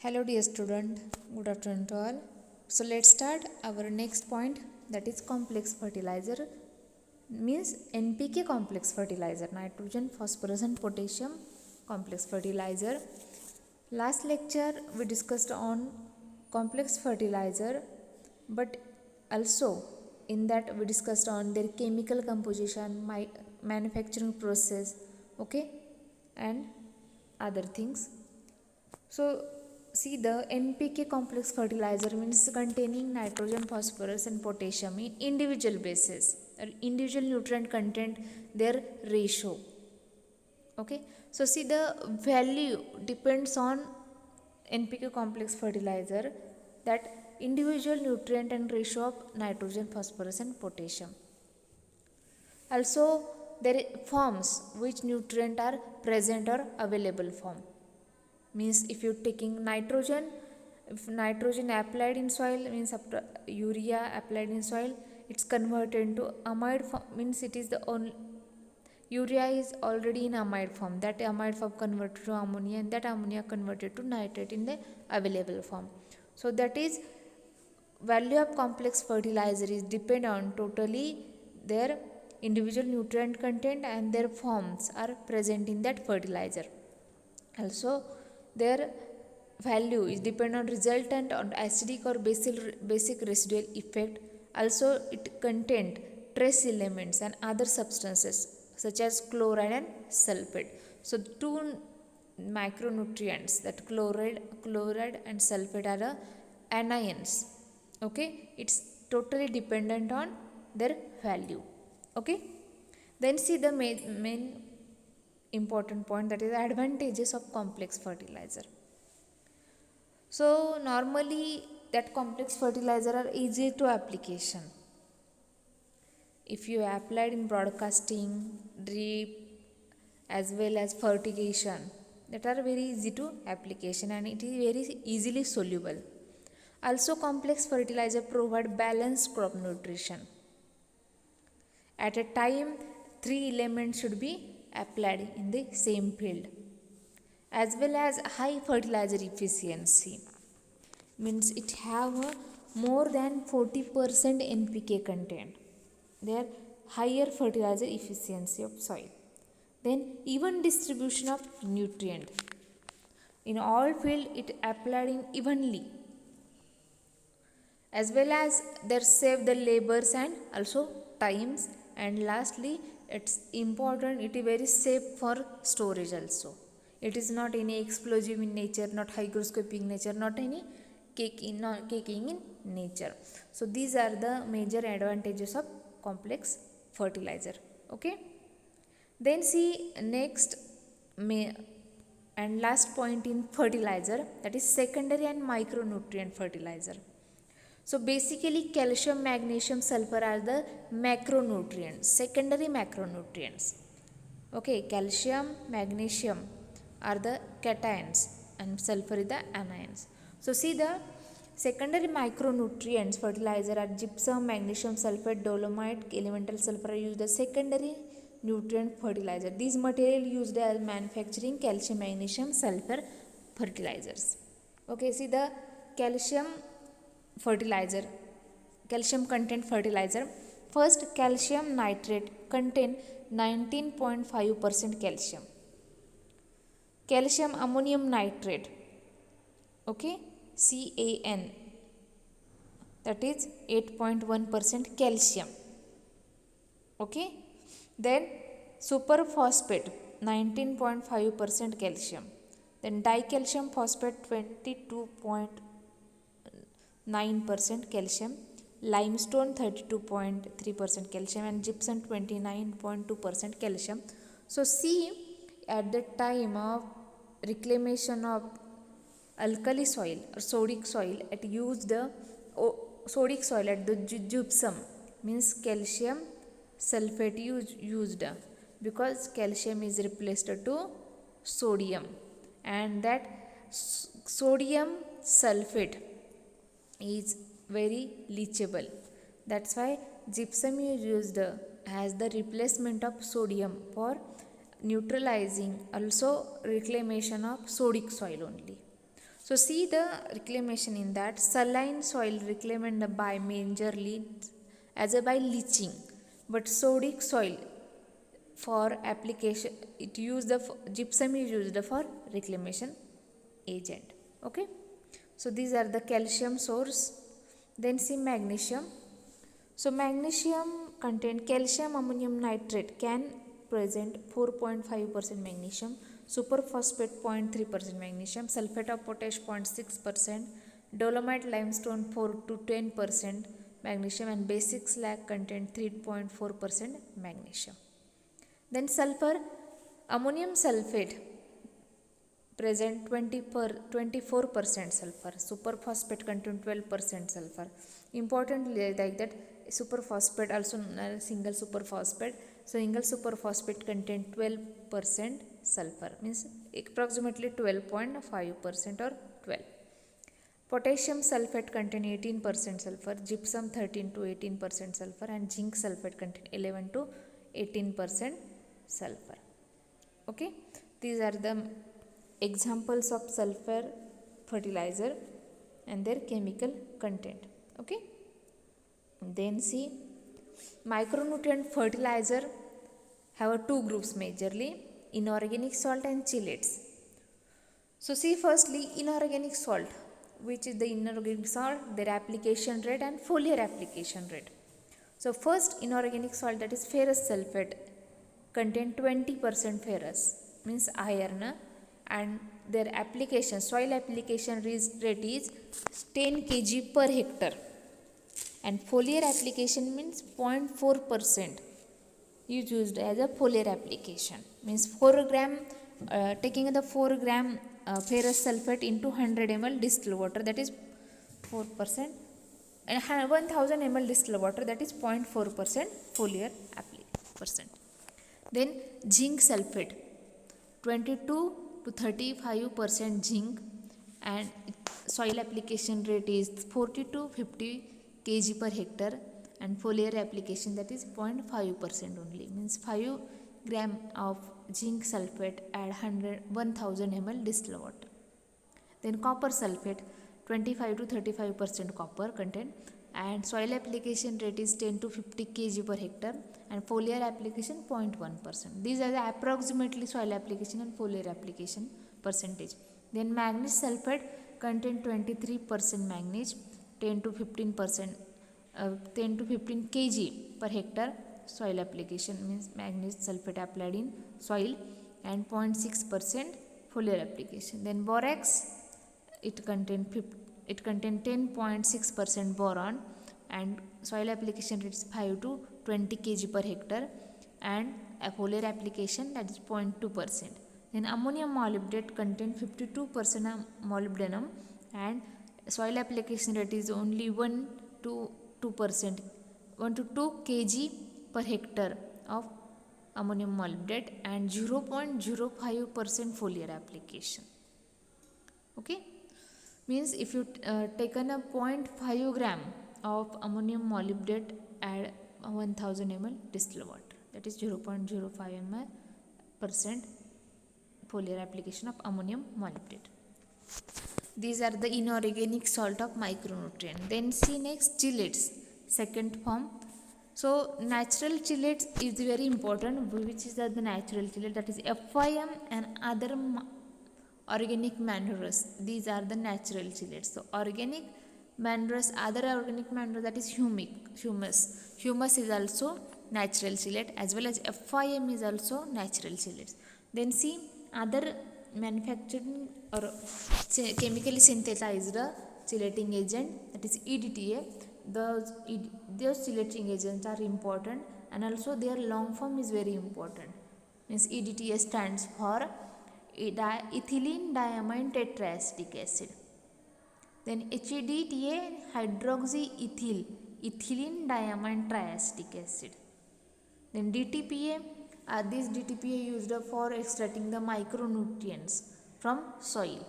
Hello dear student, good afternoon to all. So let's start our next point, that is complex fertilizer, means NPK complex fertilizer, nitrogen, phosphorus and potassium complex fertilizer. Last lecture we discussed on complex fertilizer, but also in that we discussed on their chemical composition, manufacturing process, okay, and other things. So see, the NPK complex fertilizer means containing nitrogen, phosphorus and potassium in individual basis or individual nutrient content, their ratio. Okay, so see, the value depends on NPK complex fertilizer, that individual nutrient and ratio of nitrogen, phosphorus and potassium. Also there forms which nutrient are present or available form, means if you're taking nitrogen, if nitrogen applied in soil means after urea applied in soil, it's converted into amide form, means it is the only urea is already in amide form, that amide form converted to ammonia and that ammonia converted to nitrate in the available form. So that is value of complex fertilizer is depend on totally their individual nutrient content and their forms are present in that fertilizer. Also their value is depend on resultant on acidic or basic residual effect. Also it content trace elements and other substances such as chloride and sulfate. So two micronutrients, that chloride and sulfate are the anions. Okay, it's totally dependent on their value. Okay, then see the main important point, that is advantages of complex fertilizer. So normally that complex fertilizer are easy to application. If you applied in broadcasting, drip as well as fertigation, that are very easy to application and it is very easily soluble. Also complex fertilizer provide balanced crop nutrition. At a time, 3 elements should be applied in the same field, as well as high fertilizer efficiency, means it have a more than 40% NPK content, their higher fertilizer efficiency of soil. Then even distribution of nutrient, in all field it applied in evenly, as well as there save the labors and also times. And lastly, it's important, it is very safe for storage also. It is not any explosive in nature, not hygroscopic in nature, not any caking in nature. So these are the major advantages of complex fertilizer. Okay, then see next and last point in fertilizer, that is secondary and micronutrient fertilizer. So basically calcium, magnesium, sulfur are the macronutrients, secondary macronutrients. Okay, calcium, magnesium are the cations and sulfur is the anions. So see the secondary micronutrients fertilizer are gypsum, magnesium sulfate, dolomite, elemental sulfur are used as secondary nutrient fertilizer. These material used as manufacturing calcium, magnesium, sulfur fertilizers. Okay, see the calcium fertilizer, calcium content fertilizer. First, calcium nitrate contain 19.5% calcium. Calcium ammonium nitrate, okay, CAN, that is 8.1% calcium. Okay, then superphosphate 19.5% calcium. Then dicalcium phosphate 22.9% calcium, limestone 32.3% calcium and gypsum 29.2% calcium. So see, at the time of reclamation of alkali soil or sodic soil, it used the sodic soil at the gypsum, means calcium sulfate used, because calcium is replaced to sodium and that sodium sulfate is very leachable. That's why gypsum is used as the replacement of sodium for neutralizing, also reclamation of sodic soil only. So see the reclamation in that saline soil reclaimed by majorly as a by leaching, but sodic soil for application it used the gypsum is used for reclamation agent. Okay, so these are the calcium source. Then see magnesium. So magnesium content calcium ammonium nitrate can present 4.5% magnesium, superphosphate 0.3% magnesium, sulfate of potash 0.6%, dolomite limestone 4 to 10% magnesium, and basic slag content 3.4% magnesium. Then sulfur, ammonium sulfate present 24% sulfur, superphosphate contain 12% sulfur. Importantly, like that superphosphate also single superphosphate. So single superphosphate contain 12% sulfur, means approximately 12.5% or 12. Potassium sulfate contain 18% sulfur, gypsum 13 to 18% sulfur, and zinc sulfate contain 11 to 18% sulfur. Okay, these are the examples of sulfur fertilizer and their chemical content. Okay, then see micronutrient fertilizer have two groups majorly, inorganic salt and chelates. So see firstly inorganic salt, which is the inorganic salt, their application rate and foliar application rate. So first inorganic salt, that is ferrous sulfate, contain 20% ferrous, means iron, and their application soil application rate is 10 kg per hectare, and foliar application means 0.4% is used as a foliar application, means 4 gram taking the 4 gram ferrous sulfate into 100 ml distilled water, that is 4%, and 1000 ml distilled water, that is 0.4% foliar percent. Then zinc sulfate 22 to 35% zinc, and soil application rate is 40 to 50 kg per hectare, and foliar application, that is 0.5% only, means 5 gram of zinc sulfate at 1000 ml distilled water. Then copper sulfate 25 to 35% copper content, and soil application rate is 10 to 50 kg per hectare, and foliar application 0.1%. These are the approximately soil application and foliar application percentage. Then manganese sulfate contain 23% manganese, 10 to 15% 10 to 15 kg per hectare soil application, means manganese sulfate applied in soil, and 0.6% foliar application. Then borax, it contain 10.6% boron, and soil application rate is 5 to 20 kg per hectare, and a foliar application, that is 0.2%. Then ammonium molybdate contain 52% molybdenum, and soil application rate is only 1 to 2%, 1 to 2 kg per hectare of ammonium molybdate, and 0.05% foliar application. Okay, means if you taken a 0.5 gram of ammonium molybdate at 1000 ml distilled water, that is 0.05% foliar application of ammonium molybdate. These are the inorganic salt of micronutrient. Then see next chelates, second form. So natural chelates is very important, which is the natural chelate, that is FIM and other organic manures. These are the natural chelates. So organic manures, other organic manure, that is humus. Humus is also natural chelate, as well as FIM is also natural chelates. Then see other manufacturing or chemically synthesized chelating agent, that is EDTA. Those chelating agents are important, and also their long form is very important. Means EDTA stands for ethylene diamine tetraacetic acid. Then HEDTA, hydroxyethyl ethylene diamine triacetic acid. Then DTPA, this DTPA used for extracting the micronutrients from soil,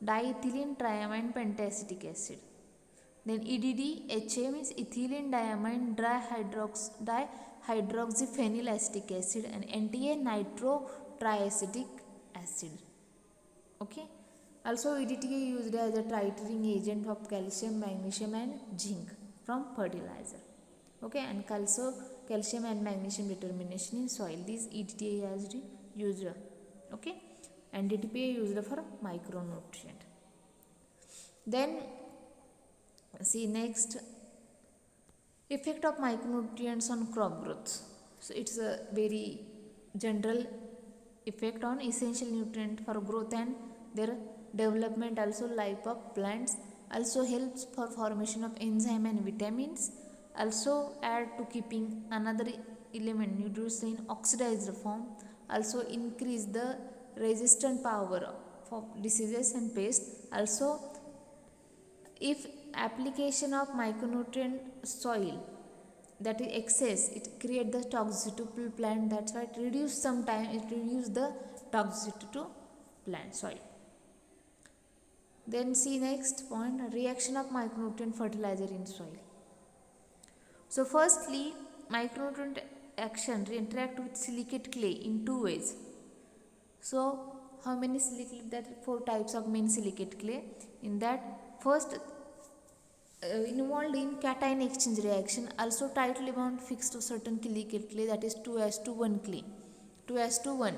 diethylene triamine pentacetic acid. Then EDDHA means ethylene diamine dihydroxyphenylacetic acid, and NTA nitrotriacetic acid. Okay, Also, EDTA used as a titering agent of calcium, magnesium and zinc from fertilizer. Okay, and also calcium and magnesium determination in soil. These EDTA has used. Okay, and DTPA used for micronutrient. Then see next, effect of micronutrients on crop growth. So it's a very general effect on essential nutrient for growth and their development, also life of plants, also helps for formation of enzyme and vitamins, also add to keeping another element nutrients in oxidized form, also increase the resistant power for diseases and pests. Also, if application of micronutrient soil, that is excess, it create the toxicity to plant, that's why it reduce sometime, it reduce the toxicity to plant soil. Then see next point, reaction of micronutrient fertilizer in soil. So firstly, micronutrient action interact with silicate clay in two ways. So how many silicate, that four types of main silicate clay. In that, first involved in cation exchange reaction, also tightly bound fixed to certain silicate clay, that is 2:1 clay, 2:1.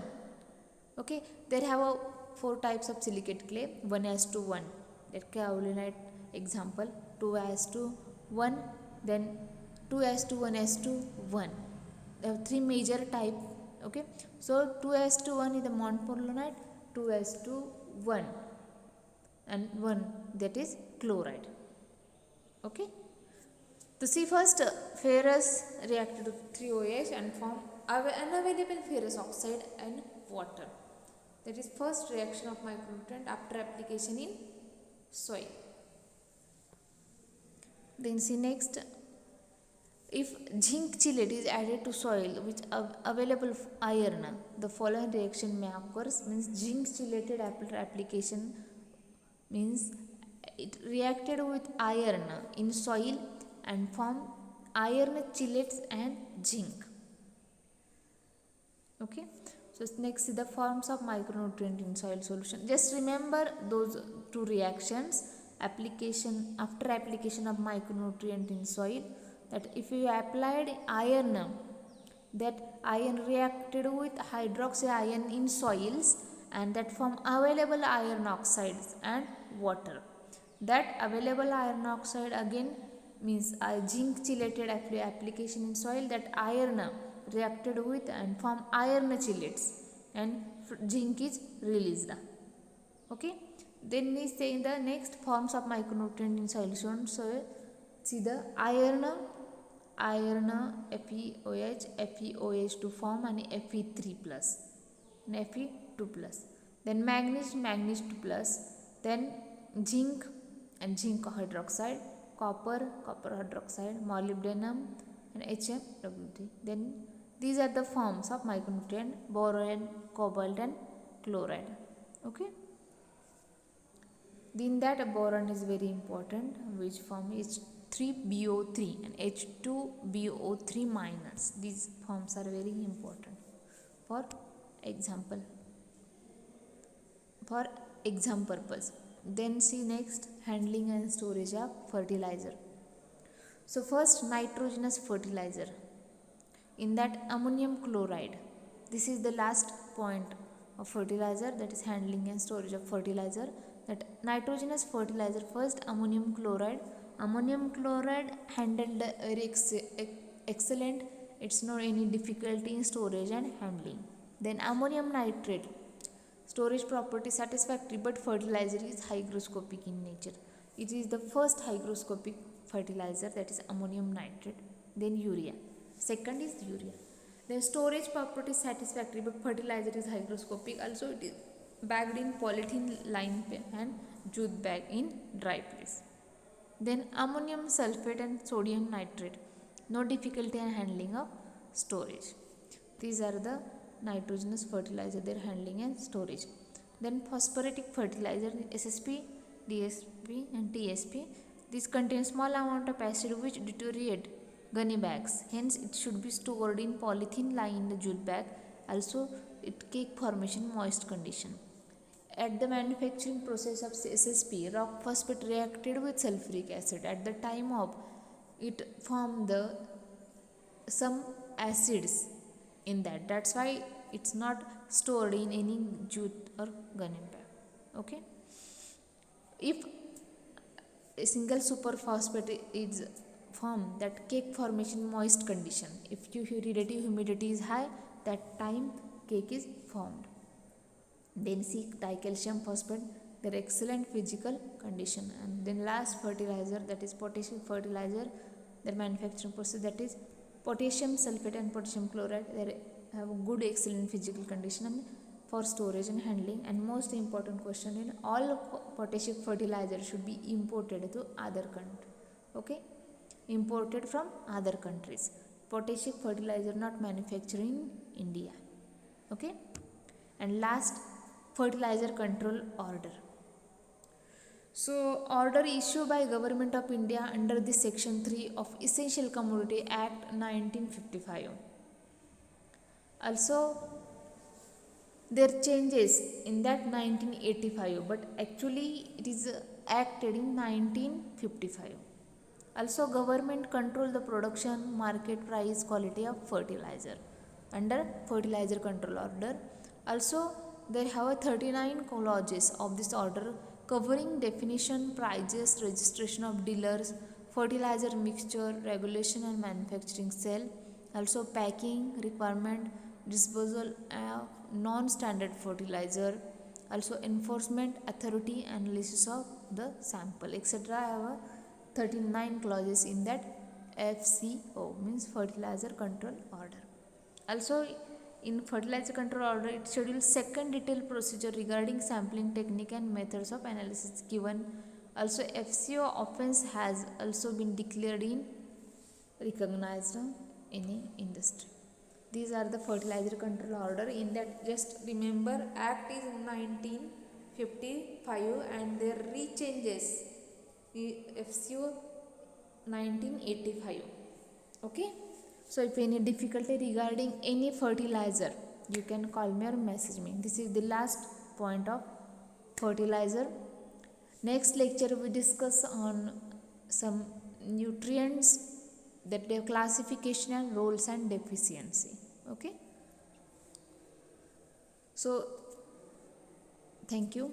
Okay, there have a four types of silicate clay, 1:1, that kaolinite example, 2:1, then 2:1:1. There are three major type. Okay, so 2:1 is the montmorillonite, 2:1 and 1, that is chloride. Okay, to see first, ferrous reacted to 3OH and form unavailable ferrous oxide and water. That is first reaction of micronutrient after application in soil. Then see next, if zinc chelate is added to soil with available iron, the following reaction may occur. Means zinc chelated application means it reacted with iron in soil and form iron chelates and zinc. Okay, so next is the forms of micronutrient in soil solution. Just remember those two reactions, application, after application of micronutrient in soil, that if you applied iron, that iron reacted with hydroxy ion in soils and that form available iron oxides and water. That available iron oxide again means a zinc chelated application in soil, that iron reacted with and form iron chelates and zinc is released. Okay, then we say the next forms of micronutrient in solution. So see the iron FeOH, FeOH2 form and Fe3 plus and Fe2 plus. Then manganese 2 plus. Then zinc and zinc hydroxide, copper hydroxide, molybdenum and HMWT. Then these are the forms of micronutrient, boron, cobalt and chloride. Okay. Then that boron is very important, which form is 3BO3 and H2BO3 minus. These forms are very important for exam purpose. Then see next, handling and storage of fertilizer. So first, nitrogenous fertilizer. In that, ammonium chloride. This is the last point of fertilizer, that is handling and storage of fertilizer. That nitrogenous fertilizer, first ammonium chloride. Ammonium chloride handled very excellent. It's not any difficulty in storage and handling. Then ammonium nitrate, storage property satisfactory, but fertilizer is hygroscopic in nature. It is the first hygroscopic fertilizer, that is ammonium nitrate. Then urea, second is urea. Then storage property satisfactory, but fertilizer is hygroscopic. Also it is bagged in polythene lined and jute bag in dry place. Then ammonium sulfate and sodium nitrate, no difficulty in handling of storage. These are the nitrogenous fertilizer, their handling and storage. Then phosphoratic fertilizer, SSP, DSP and TSP. This contains small amount of acid which deteriorate gunny bags. Hence it should be stored in polythene lined jute bag. Also it cake formation moist condition. At the manufacturing process of SSP, rock phosphate reacted with sulfuric acid. At the time of it formed the some acids in that. That's why it's not stored in any jute or gunny bag. Okay. If a single superphosphate is formed, that cake formation moist condition. If relative humidity is high, that time cake is formed. Then C dicalcium phosphate, their excellent physical condition. And then last fertilizer, that is potassium fertilizer, their manufacturing process, that is potassium sulfate and potassium chloride. They have a good excellent physical condition for storage and handling. And most important question, in all potassium fertilizer should be imported to other country. Okay, imported from other countries. Potassium fertilizer not manufactured in India. Okay. And last, fertilizer control order. So order issued by Government of India under the Section 3 of Essential Commodity Act 1955. Also there changes in that 1985, but actually it is acted in 1955. Also government control the production, market price, quality of fertilizer under fertilizer control order. Also they have a 39 clauses of this order covering definition, prices, registration of dealers, fertilizer mixture, regulation and manufacturing sale, also packing requirement, disposal of non-standard fertilizer, also enforcement authority, analysis of the sample, etc. I have a 39 clauses in that FCO, means fertilizer control order. Also in fertilizer control order, it schedules second detailed procedure regarding sampling technique and methods of analysis given. Also FCO offense has also been declared in recognized in the industry. These are the fertilizer control order. In that, just remember, act is 1955 and there rechanges FCO 1985. Okay. So if any difficulty regarding any fertilizer, you can call me or message me. This is the last point of fertilizer. Next lecture we discuss on some nutrients, that their classification and roles and deficiency. Okay. So thank you.